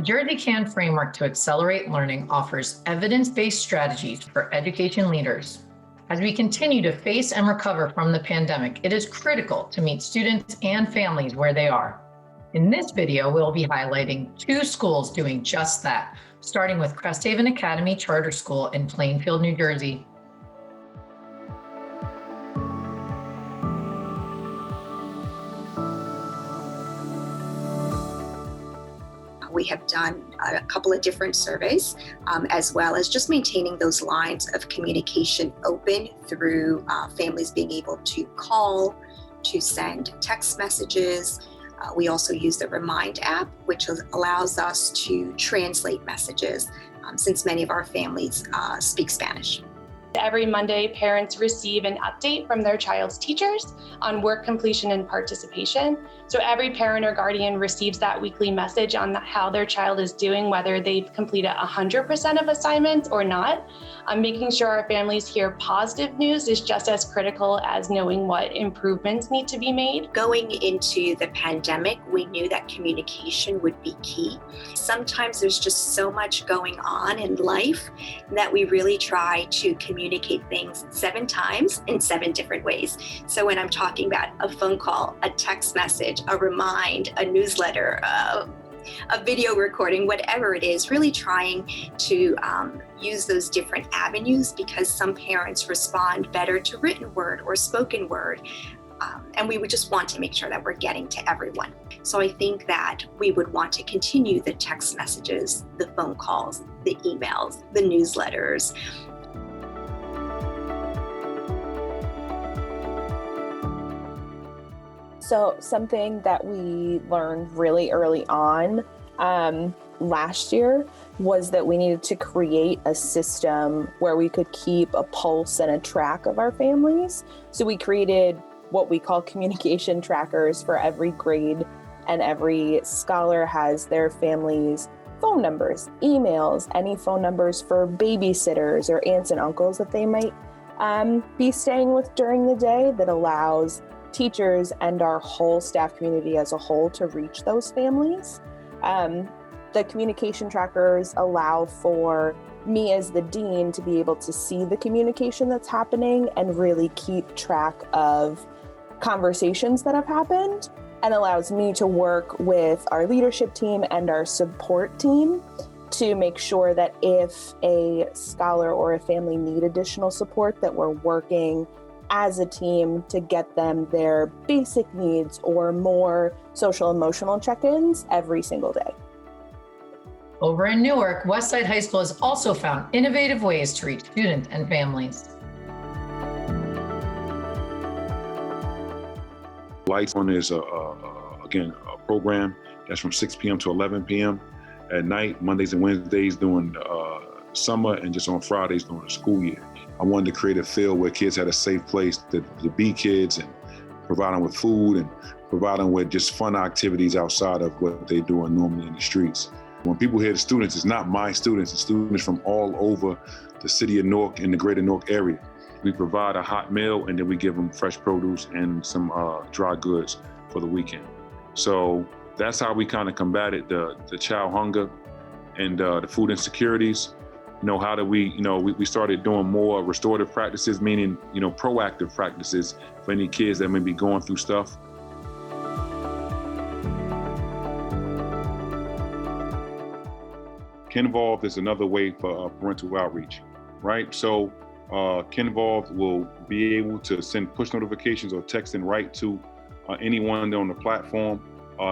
The Jersey Can framework to accelerate learning offers evidence-based strategies for education leaders. As we continue to face and recover from the pandemic, it is critical to meet students and families where they are. In this video, we'll be highlighting 2 schools doing just that, starting with Cresthaven Academy Charter School in Plainfield, New Jersey. We have done a couple of different surveys, as well as just maintaining those lines of communication open through families being able to call, to send text messages. We also use the Remind app, which allows us to translate messages since many of our families speak Spanish. Every Monday, parents receive an update from their child's teachers on work completion and participation. So every parent or guardian receives that weekly message on how their child is doing, whether they've completed 100% of assignments or not. Making sure our families hear positive news is just as critical as knowing what improvements need to be made. Going into the pandemic, we knew that communication would be key. Sometimes there's just so much going on in life that we really try to communicate things 7 times in 7 different ways. So when I'm talking about a phone call, a text message, a remind, a newsletter, a video recording, whatever it is, really trying to use those different avenues, because some parents respond better to written word or spoken word. And we would just want to make sure that we're getting to everyone. So I think that we would want to continue the text messages, the phone calls, the emails, the newsletters. So something that we learned really early on last year was that we needed to create a system where we could keep a pulse and a track of our families. So we created what we call communication trackers for every grade, and every scholar has their family's phone numbers, emails, any phone numbers for babysitters or aunts and uncles that they might be staying with during the day, that allows teachers and our whole staff community as a whole to reach those families. The communication trackers allow for me as the dean to be able to see the communication that's happening and really keep track of conversations that have happened, and allows me to work with our leadership team and our support team to make sure that if a scholar or a family need additional support, that we're working as a team to get them their basic needs or more social emotional check-ins every single day. Over in Newark, Westside High School has also found innovative ways to reach students and families. Lights On is again a program that's from 6 p.m. to 11 p.m. at night, Mondays and Wednesdays during summer, and just on Fridays during the school year. I wanted to create a field where kids had a safe place to be kids, and provide them with food and provide them with just fun activities outside of what they're doing normally in the streets. When people hear the students, it's not my students, it's students from all over the city of Newark and the greater Newark area. We provide a hot meal, and then we give them fresh produce and some dry goods for the weekend. So that's how we kind of combated the child hunger and the food insecurities. How do we started doing more restorative practices, meaning, proactive practices for any kids that may be going through stuff. Kinvolved is another way for parental outreach, right? So Kinvolved will be able to send push notifications or texting right to anyone on the platform,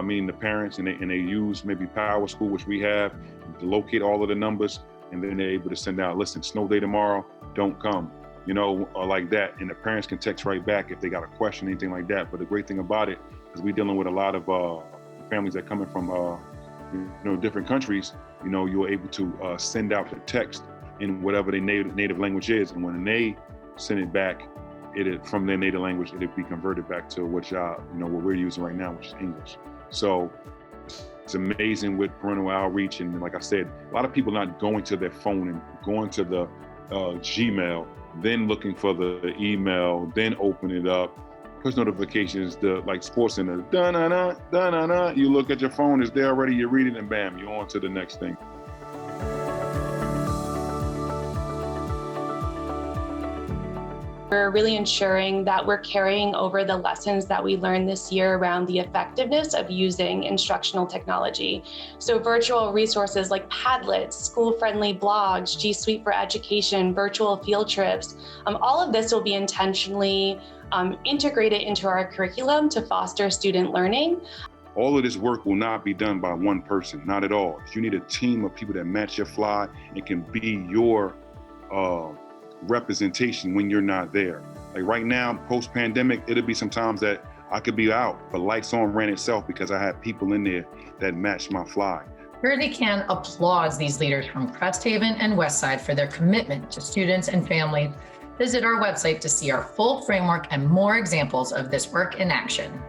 meaning the parents, and they use maybe PowerSchool, which we have, to locate all of the numbers, and then they're able to send out, listen, snow day tomorrow, don't come, or like that. And the parents can text right back if they got a question, anything like that. But the great thing about it is we're dealing with a lot of families that are coming from different countries. You're able to send out the text in whatever their native language is, and when they send it back, from their native language, it'll be converted back to what we're using right now, which is English. So it's amazing with parental outreach, and like I said, a lot of people not going to their phone and going to the Gmail, then looking for the email, then open it up, push notifications, the like Sports Center, da-na-na, da-na-na. You look at your phone, it's there already, you read it, and bam, you're on to the next thing. We're really ensuring that we're carrying over the lessons that we learned this year around the effectiveness of using instructional technology. So virtual resources like Padlet, school-friendly blogs, G Suite for Education, virtual field trips, all of this will be intentionally integrated into our curriculum to foster student learning. All of this work will not be done by one person, not at all. You need a team of people that match your fly and can be your representation when you're not there. Like right now, post-pandemic, it'll be sometimes that I could be out, but Lights On ran itself because I had people in there that matched my fly. Purity Can applauds these leaders from Cresthaven and Westside for their commitment to students and families. Visit our website to see our full framework and more examples of this work in action.